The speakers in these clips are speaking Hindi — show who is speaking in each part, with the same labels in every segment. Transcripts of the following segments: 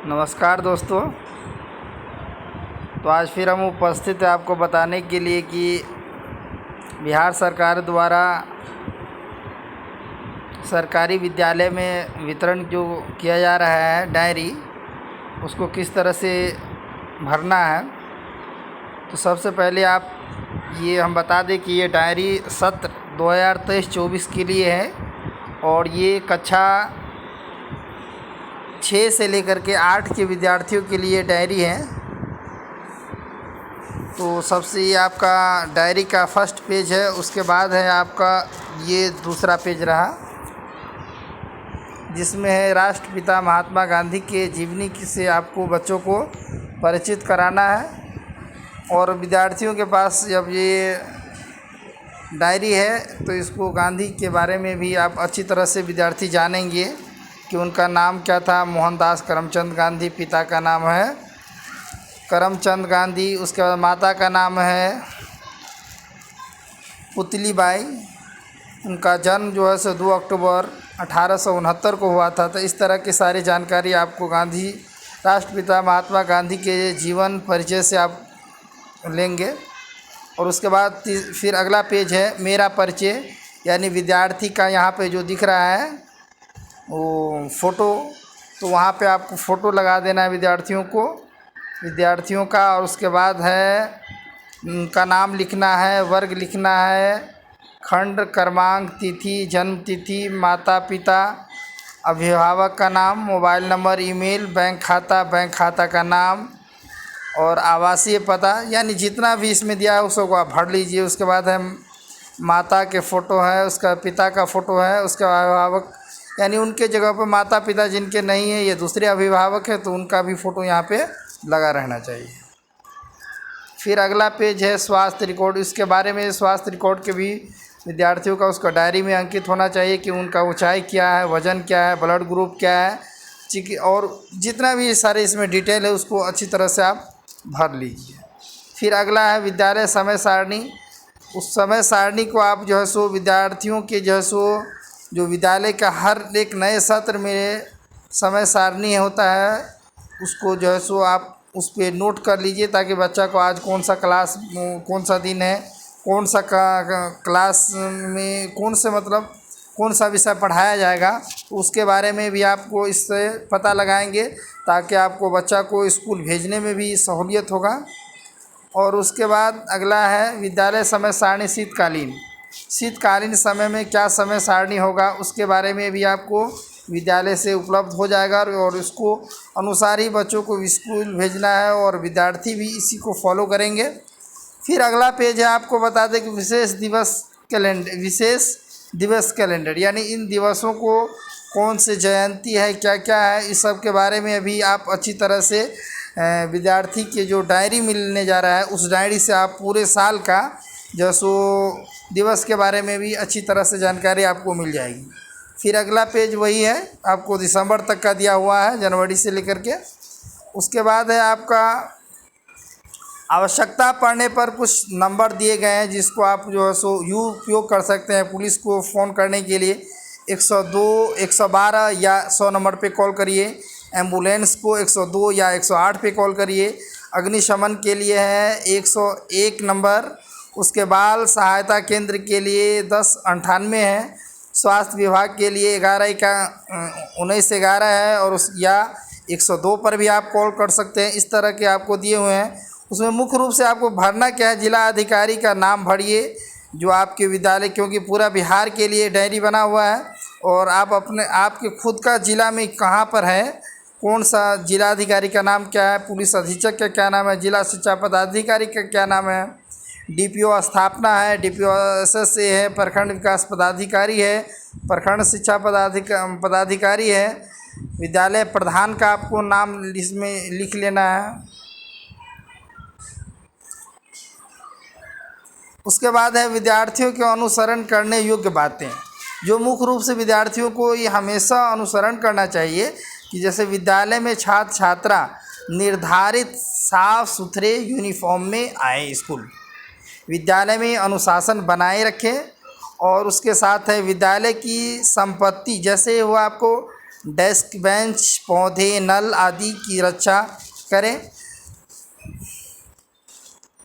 Speaker 1: नमस्कार दोस्तों। तो आज फिर हम उपस्थित हैं आपको बताने के लिए कि बिहार सरकार द्वारा सरकारी विद्यालय में वितरण जो किया जा रहा है डायरी, उसको किस तरह से भरना है। तो सबसे पहले आप ये हम बता दें कि ये डायरी सत्र 2023-24 के लिए है और ये कक्षा 6 से लेकर के 8 के विद्यार्थियों के लिए डायरी है। तो सबसे ये आपका डायरी का फर्स्ट पेज है, उसके बाद है आपका ये दूसरा पेज रहा, जिसमें है राष्ट्रपिता महात्मा गांधी के जीवनी से आपको बच्चों को परिचित कराना है। और विद्यार्थियों के पास जब ये डायरी है तो इसको गांधी के बारे में भी आप अच्छी तरह से विद्यार्थी जानेंगे कि उनका नाम क्या था। मोहनदास करमचंद गांधी पिता का नाम है करमचंद गांधी, उसके बाद माता का नाम है पुतलीबाई। उनका जन्म जो है सो 2 अक्टूबर 1869 को हुआ था। तो इस तरह की सारी जानकारी आपको गांधी राष्ट्रपिता महात्मा गांधी के जीवन परिचय से आप लेंगे। और उसके बाद फिर अगला पेज है मेरा परिचय, यानी विद्यार्थी का यहाँ पे जो दिख रहा है वो फ़ोटो, तो वहाँ पे आपको फ़ोटो लगा देना है विद्यार्थियों का। और उसके बाद है उनका नाम लिखना है, वर्ग लिखना है, खंड, क्रमांक, तिथि, जन्म तिथि, माता पिता, अभिभावक का नाम, मोबाइल नंबर, ईमेल, बैंक खाता का नाम और आवासीय पता, यानी जितना भी इसमें दिया है उसको आप भर लीजिए। उसके बाद है माता के फ़ोटो है, उसका पिता का फ़ोटो है, उसका अभिभावक, यानी उनके जगह पर माता पिता जिनके नहीं है, ये दूसरे अभिभावक है तो उनका भी फ़ोटो यहाँ पे लगा रहना चाहिए। फिर अगला पेज है स्वास्थ्य रिकॉर्ड। इसके बारे में स्वास्थ्य रिकॉर्ड के भी विद्यार्थियों का उसका डायरी में अंकित होना चाहिए कि उनका ऊंचाई क्या है, वज़न क्या है, ब्लड ग्रुप क्या है, और जितना भी सारे इसमें डिटेल है उसको अच्छी तरह से आप भर लीजिए। फिर अगला है विद्यालय समय सारणी। उस समय सारणी को आप जो है सो विद्यार्थियों के जो है सो जो विद्यालय का हर एक नए सत्र में समय सारणी होता है, उसको जो है सो आप उस पर नोट कर लीजिए, ताकि बच्चा को आज कौन सा क्लास, कौन सा दिन है, कौन सा क्लास में कौन सा विषय पढ़ाया जाएगा, तो उसके बारे में भी आपको इससे पता लगाएंगे, ताकि आपको बच्चा को स्कूल भेजने में भी सहूलियत होगा। और उसके बाद अगला है विद्यालय समय सारणी शीतकालीन समय में क्या समय सारणी होगा, उसके बारे में भी आपको विद्यालय से उपलब्ध हो जाएगा और उसको अनुसार ही बच्चों को स्कूल भेजना है और विद्यार्थी भी इसी को फॉलो करेंगे। फिर अगला पेज है आपको बता दें कि विशेष दिवस कैलेंडर, यानी इन दिवसों को कौन से जयंती है, क्या क्या है, इस सब के बारे में अभी आप अच्छी तरह से विद्यार्थी के जो डायरी मिलने जा रहा है उस डायरी से आप पूरे साल का जो सो दिवस के बारे में भी अच्छी तरह से जानकारी आपको मिल जाएगी। फिर अगला पेज वही है, आपको दिसंबर तक का दिया हुआ है, जनवरी से लेकर के। उसके बाद है आपका आवश्यकता पड़ने पर कुछ नंबर दिए गए हैं, जिसको आप जो है सो उपयोग कर सकते हैं। पुलिस को फ़ोन करने के लिए 102, 112 या 100 नंबर पे कॉल करिए। एम्बुलेंस को 102 या 108 पे कॉल करिए। अग्निशमन के लिए है 101 नंबर। उसके बाद सहायता केंद्र के लिए 1098 है। स्वास्थ्य विभाग के लिए 1911 है और या 102 पर भी आप कॉल कर सकते हैं। इस तरह के आपको दिए हुए हैं। उसमें मुख्य रूप से आपको भरना क्या है, जिला अधिकारी का नाम भरिए जो आपके विद्यालय, क्योंकि पूरा बिहार के लिए डायरी बना हुआ है और आप आपके खुद का ज़िला में कहाँ पर है, कौन सा जिलाधिकारी का नाम क्या है, पुलिस अधीक्षक का क्या नाम है, जिला शिक्षा पदाधिकारी का क्या नाम है, डीपीओ स्थापना है, डीपीओ एसएसए है, प्रखंड विकास पदाधिकारी है, प्रखंड शिक्षा पदाधिकारी है, विद्यालय प्रधान का आपको नाम इसमें लिख लेना है। उसके बाद है विद्यार्थियों के अनुसरण करने योग्य बातें, जो मुख्य रूप से विद्यार्थियों को ये हमेशा अनुसरण करना चाहिए कि जैसे विद्यालय में छात्र छात्रा निर्धारित साफ सुथरे यूनिफॉर्म में आए, स्कूल विद्यालय में अनुशासन बनाए रखें और उसके साथ है विद्यालय की संपत्ति, जैसे हुआ आपको डेस्क, बेंच, पौधे, नल आदि की रक्षा करें।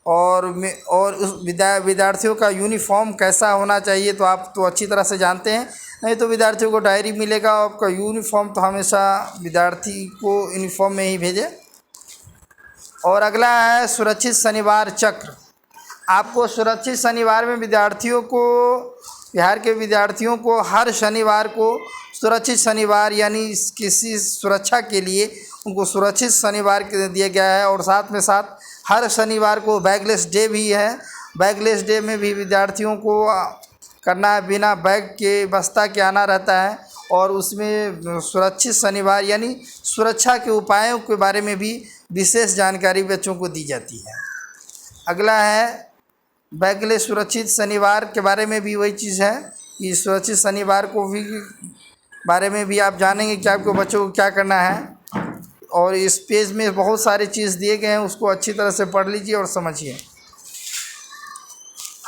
Speaker 1: और उस विद्यार्थियों का यूनिफॉर्म कैसा होना चाहिए, तो आप तो अच्छी तरह से जानते हैं। नहीं तो विद्यार्थियों को डायरी मिलेगा, आपका यूनिफॉर्म तो हमेशा विद्यार्थी को यूनिफॉर्म में ही भेजें। और अगला है सुरक्षित शनिवार चक्र। आपको सुरक्षित शनिवार में विद्यार्थियों को, बिहार के विद्यार्थियों को हर शनिवार को सुरक्षित शनिवार यानी किसी सुरक्षा के लिए उनको सुरक्षित शनिवार दिया गया है। और साथ में साथ हर शनिवार को बैगलेस डे भी है। बैगलेस डे में भी विद्यार्थियों को करना है, बिना बैग के बस्ता के आना रहता है। और उसमें सुरक्षित शनिवार यानी सुरक्षा के उपायों के बारे में भी विशेष जानकारी बच्चों को दी जाती है। अगला है बैगलेस सुरक्षित शनिवार के बारे में भी वही चीज़ है कि सुरक्षित शनिवार को भी बारे में भी आप जानेंगे कि आपको बच्चों को क्या करना है। और इस पेज में बहुत सारी चीज़ दिए गए हैं, उसको अच्छी तरह से पढ़ लीजिए और समझिए।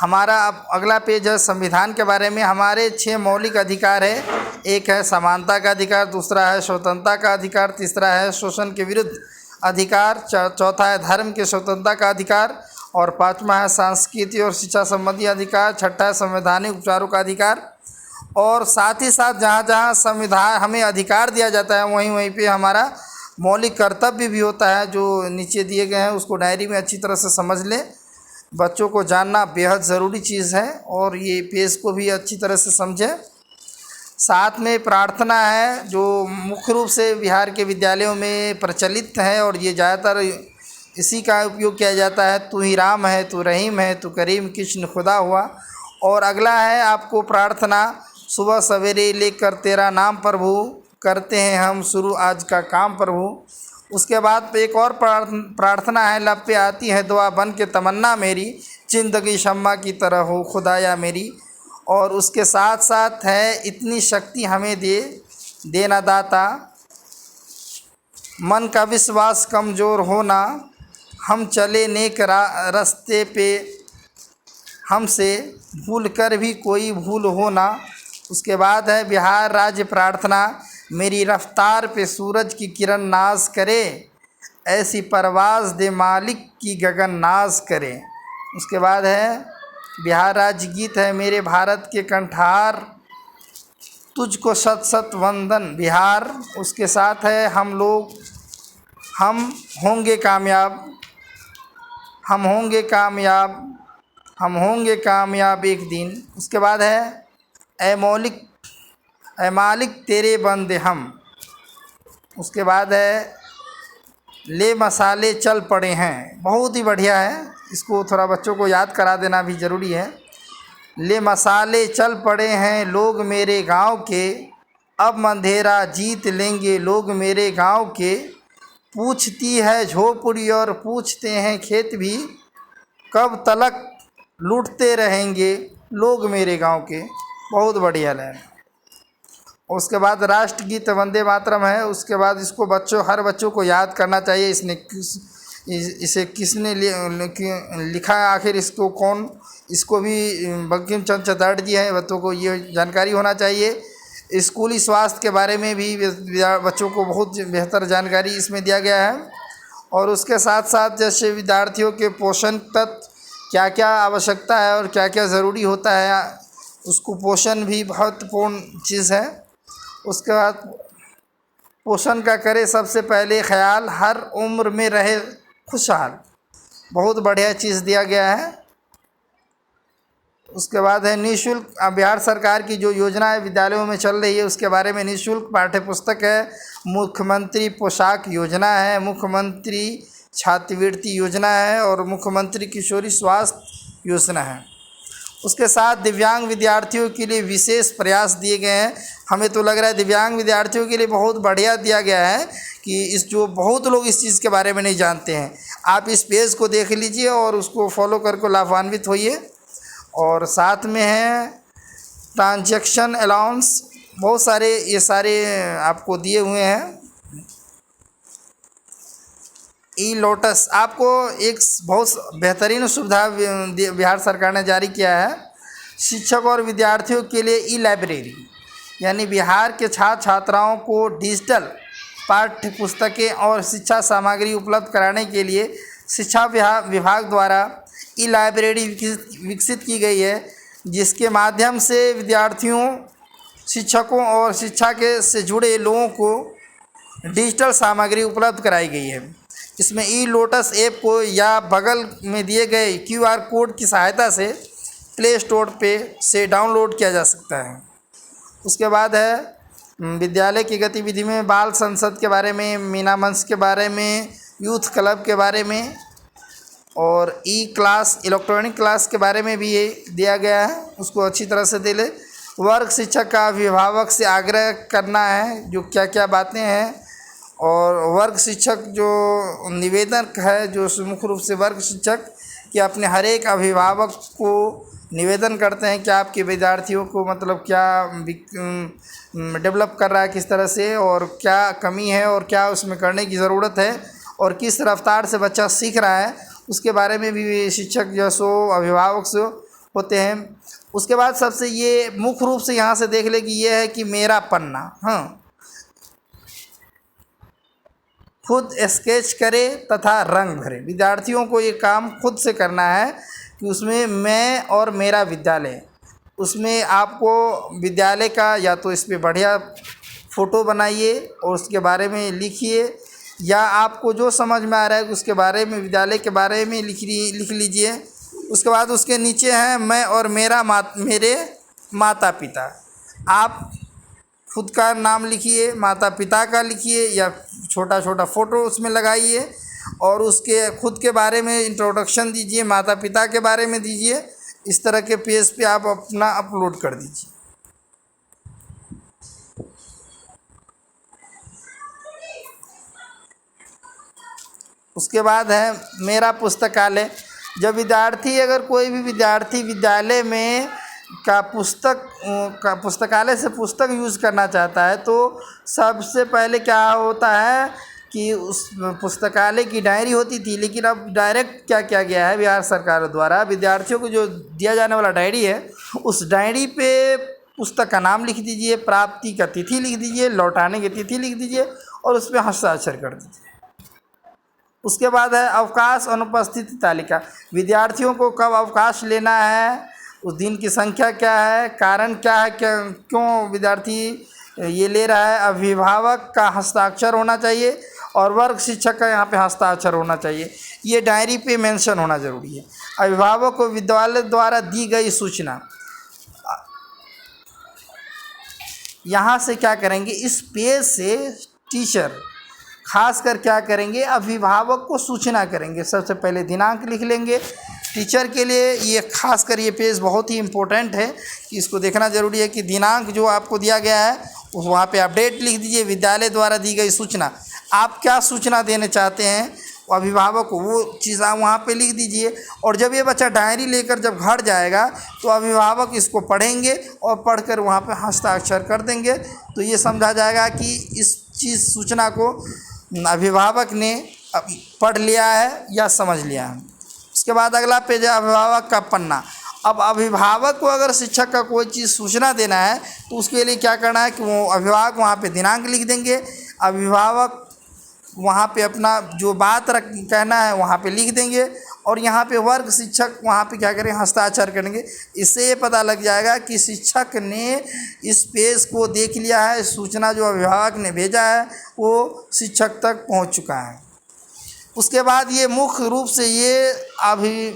Speaker 1: हमारा अब अगला पेज है संविधान के बारे में। हमारे 6 मौलिक अधिकार है। एक है समानता का अधिकार, दूसरा है स्वतंत्रता का अधिकार, तीसरा है शोषण के विरुद्ध अधिकार, चौथा है धर्म के स्वतंत्रता का अधिकार, और पांचवा है सांस्कृतिक और शिक्षा संबंधी अधिकार, छठा है संवैधानिक उपचारों का अधिकार। और साथ ही साथ जहाँ जहाँ संविधान हमें अधिकार दिया जाता है वहीं वहीं पे हमारा मौलिक कर्तव्य भी होता है, जो नीचे दिए गए हैं। उसको डायरी में अच्छी तरह से समझ लें। बच्चों को जानना बेहद ज़रूरी चीज़ है और ये पेज को भी अच्छी तरह से समझें। साथ में प्रार्थना है जो मुख्य रूप से बिहार के विद्यालयों में प्रचलित है और ये ज़्यादातर इसी का उपयोग किया जाता है। तू ही राम है, तू रहीम है, तू करीम कृष्ण खुदा हुआ। और अगला है आपको प्रार्थना, सुबह सवेरे लेकर तेरा नाम प्रभु, करते हैं हम शुरू आज का काम प्रभु। उसके बाद एक और प्रार्थना है, लब पे आती है दुआ बन के तमन्ना मेरी, ज़िंदगी शम्मा की तरह हो खुदाया मेरी। और उसके साथ साथ है इतनी शक्ति हमें देना दाता, मन का विश्वास कमज़ोर होना, हम चले नेक रास्ते पे, हमसे भूल कर भी कोई भूल होना। उसके बाद है बिहार राज्य प्रार्थना, मेरी रफ्तार पे सूरज की किरण नाज करे, ऐसी परवाज़ दे मालिक की गगन नाज करे। उसके बाद है बिहार राज्य गीत है, मेरे भारत के कंठार, तुझको शत शत वंदन बिहार। उसके साथ है हम होंगे कामयाब, हम होंगे कामयाब, हम होंगे कामयाब एक दिन। उसके बाद है ए मालिक तेरे बंदे हम। उसके बाद है ले मसाले चल पड़े हैं, बहुत ही बढ़िया है, इसको थोड़ा बच्चों को याद करा देना भी ज़रूरी है। ले मसाले चल पड़े हैं लोग मेरे गांव के, अब अंधेरा जीत लेंगे लोग मेरे गांव के, पूछती है झोपड़ी और पूछते हैं खेत भी, कब तलक लूटते रहेंगे लोग मेरे गांव के। बहुत बढ़िया है। उसके बाद राष्ट्रगीत वंदे मातरम है। उसके बाद इसको हर बच्चों को याद करना चाहिए। इसे किसने लिखा है, आखिर इसको कौन, इसको भी बंकिम चंद्र चटर्जी जी हैं। बच्चों को ये जानकारी होना चाहिए। स्कूली स्वास्थ्य के बारे में भी बच्चों को बहुत बेहतर जानकारी इसमें दिया गया है। और उसके साथ साथ जैसे विद्यार्थियों के पोषण तत्व क्या क्या आवश्यकता है और क्या क्या ज़रूरी होता है, उसको पोषण भी महत्वपूर्ण चीज़ है। उसके बाद पोषण का करें सबसे पहले ख्याल, हर उम्र में रहे खुशहाल। बहुत बढ़िया चीज़ दिया गया है। उसके बाद है निःशुल्क, बिहार सरकार की जो योजना है विद्यालयों में चल रही है उसके बारे में निःशुल्क पाठ्य पुस्तक है। मुख्यमंत्री पोशाक योजना है, मुख्यमंत्री छात्रवृत्ति योजना है और मुख्यमंत्री किशोरी स्वास्थ्य योजना है। उसके साथ दिव्यांग विद्यार्थियों के लिए विशेष प्रयास दिए गए हैं। हमें तो लग रहा है दिव्यांग विद्यार्थियों के लिए बहुत बढ़िया दिया गया है कि जो बहुत लोग इस चीज़ के बारे में नहीं जानते हैं। आप इस पेज को देख लीजिए और उसको फॉलो करके लाभान्वित होइए। और साथ में है ट्रांजैक्शन अलाउंस, बहुत सारे ये सारे आपको दिए हुए हैं। ई लोटस आपको एक बहुत बेहतरीन सुविधा बिहार सरकार ने जारी किया है। शिक्षक और विद्यार्थियों के लिए ई लाइब्रेरी, यानी बिहार के छात्र छात्राओं को डिजिटल पाठ्य पुस्तकें और शिक्षा सामग्री उपलब्ध कराने के लिए शिक्षा विभाग द्वारा ई लाइब्रेरी विकसित की गई है, जिसके माध्यम से विद्यार्थियों, शिक्षकों और शिक्षा के से जुड़े लोगों को डिजिटल सामग्री उपलब्ध कराई गई है। इसमें ई लोटस ऐप को या बगल में दिए गए QR कोड की सहायता से प्ले स्टोर पे से डाउनलोड किया जा सकता है। उसके बाद है विद्यालय की गतिविधि में बाल संसद के बारे में, मीना मंच के बारे में, यूथ क्लब के बारे में और ई क्लास, इलेक्ट्रॉनिक क्लास के बारे में भी ये दिया गया है, उसको अच्छी तरह से दे ले। वर्ग शिक्षक का अभिभावक से आग्रह करना है जो क्या क्या बातें हैं, और वर्ग शिक्षक जो निवेदन है, जो मुख्य रूप से वर्ग शिक्षक कि अपने हर एक अभिभावक को निवेदन करते हैं कि आपके विद्यार्थियों को मतलब क्या डेवलप कर रहा है किस तरह से, और क्या कमी है और क्या उसमें करने की ज़रूरत है, और किस रफ्तार से बच्चा सीख रहा है, उसके बारे में भी शिक्षक जो सो अभिभावक से होते हैं। उसके बाद सबसे ये मुख्य रूप से यहाँ से देख ले कि ये है कि मेरा पन्ना, हाँ, खुद स्केच करे तथा रंग भरे। विद्यार्थियों को ये काम खुद से करना है कि उसमें मैं और मेरा विद्यालय, उसमें आपको विद्यालय का या तो इस पर बढ़िया फ़ोटो बनाइए और उसके बारे में लिखिए, या आपको जो समझ में आ रहा है उसके बारे में, विद्यालय के बारे में लिख लीजिए। उसके बाद उसके नीचे है मैं और मेरे माता पिता। आप खुद का नाम लिखिए, माता पिता का लिखिए, या छोटा छोटा फ़ोटो उसमें लगाइए और उसके खुद के बारे में इंट्रोडक्शन दीजिए, माता पिता के बारे में दीजिए। इस तरह के पेज पे आप अपना अपलोड कर दीजिए। उसके बाद है मेरा पुस्तकालय। जब विद्यार्थी, अगर कोई भी विद्यार्थी विद्यालय में पुस्तकालय से पुस्तक यूज़ करना चाहता है तो सबसे पहले क्या होता है कि उस पुस्तकालय की डायरी होती थी, लेकिन अब डायरेक्ट क्या किया गया है बिहार सरकार द्वारा, विद्यार्थियों को जो दिया जाने वाला डायरी है उस डायरी पे पुस्तक का नाम लिख दीजिए, प्राप्ति का तिथि लिख दीजिए, लौटाने की तिथि लिख दीजिए और उस पर हस्ताक्षर कर दीजिए। उसके बाद है अवकाश अनुपस्थिति तालिका। विद्यार्थियों को कब अवकाश लेना है, उस दिन की संख्या क्या है, कारण क्या है, क्यों विद्यार्थी ये ले रहा है, अभिभावक का हस्ताक्षर होना चाहिए और वर्ग शिक्षक का यहाँ पे हस्ताक्षर होना चाहिए। ये डायरी पे मेंशन होना ज़रूरी है। अभिभावक को विद्यालय द्वारा दी गई सूचना, यहाँ से क्या करेंगे, इस पेज से टीचर खास कर क्या करेंगे, अभिभावक को सूचना करेंगे। सबसे पहले दिनांक लिख लेंगे। टीचर के लिए ये खास कर ये पेज बहुत ही इम्पोर्टेंट है कि इसको देखना ज़रूरी है कि दिनांक जो आपको दिया गया है उस वहाँ पे अपडेट लिख दीजिए, विद्यालय द्वारा दी गई सूचना। आप क्या सूचना देने चाहते हैं अभिभावक को, वो चीज़ आप वहाँ पे लिख दीजिए। और जब ये बच्चा डायरी लेकर जब घर जाएगा तो अभिभावक इसको पढ़ेंगे और पढ़कर वहाँ पे हस्ताक्षर कर देंगे, तो ये समझा जाएगा कि इस चीज़ सूचना को अभिभावक ने पढ़ लिया है या समझ लिया है। उसके बाद अगला पेज है अभिभावक का पन्ना। अब अभिभावक को अगर शिक्षक का कोई चीज़ सूचना देना है तो उसके लिए क्या करना है कि वो अभिभावक वहाँ पे दिनांक लिख देंगे, अभिभावक वहाँ पे अपना जो बात कहना है वहाँ पे लिख देंगे और यहाँ पे वर्ग शिक्षक वहाँ पे क्या करेंगे, हस्ताक्षर करेंगे। इससे ये पता लग जाएगा कि शिक्षक ने इस पेज को देख लिया है, सूचना जो अभिभावक ने भेजा है वो शिक्षक तक पहुँच चुका है। उसके बाद ये मुख्य रूप से ये अभी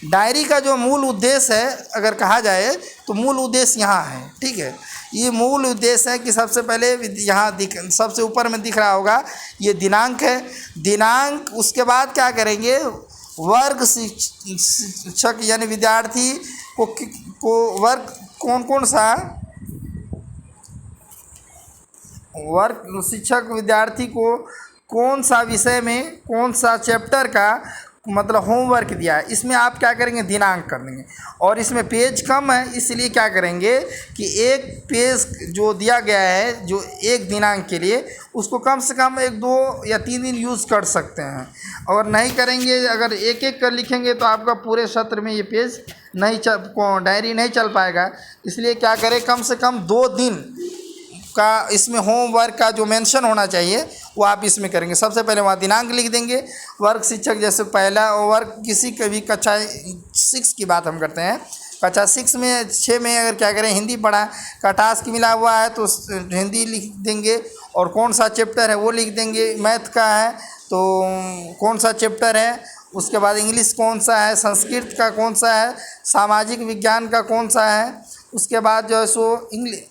Speaker 1: डायरी का जो मूल उद्देश्य है अगर कहा जाए तो मूल उद्देश्य यहाँ है, ठीक है। ये मूल उद्देश्य है कि सबसे पहले यहाँ सबसे ऊपर में दिख रहा होगा ये दिनांक है, दिनांक। उसके बाद क्या करेंगे, वर्ग शिक्षक यानी विद्यार्थी को वर्ग कौन सा वर्ग शिक्षक विद्यार्थी को कौन सा विषय में कौन सा चैप्टर का मतलब होमवर्क दिया है, इसमें आप क्या करेंगे, दिनांक कर देंगे। और इसमें पेज कम है इसलिए क्या करेंगे कि एक पेज जो दिया गया है जो एक दिनांक के लिए उसको कम से कम 1, 2 या 3 दिन यूज़ कर सकते हैं। और नहीं करेंगे, अगर एक एक कर लिखेंगे तो आपका पूरे सत्र में ये पेज नहीं चल डायरी नहीं चल पाएगा। इसलिए क्या करें, कम से कम 2 दिन का इसमें होमवर्क का जो मेंशन होना चाहिए वो आप इसमें करेंगे। सबसे पहले वहाँ दिनांक लिख देंगे। वर्ग शिक्षक जैसे पहला वर्ग किसी कभी कक्षा 6 की बात हम करते हैं, कक्षा 6 में 6 में अगर क्या करें हिंदी पढ़ा का टास्क मिला हुआ है तो हिंदी लिख देंगे और कौन सा चैप्टर है वो लिख देंगे। मैथ का है तो कौन सा चैप्टर है, उसके बाद इंग्लिश कौन सा है, संस्कृत का कौन सा है, सामाजिक विज्ञान का कौन सा है, उसके बाद जो है सो इंग्लिश,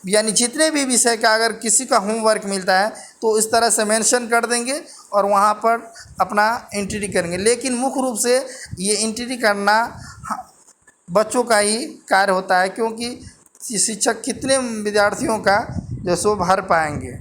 Speaker 1: यानी जितने भी विषय का अगर किसी का होमवर्क मिलता है तो इस तरह से मेंशन कर देंगे और वहाँ पर अपना एंट्री करेंगे। लेकिन मुख्य रूप से ये एंट्री करना बच्चों का ही कार्य होता है, क्योंकि शिक्षक कितने विद्यार्थियों का जो सो भर पाएंगे।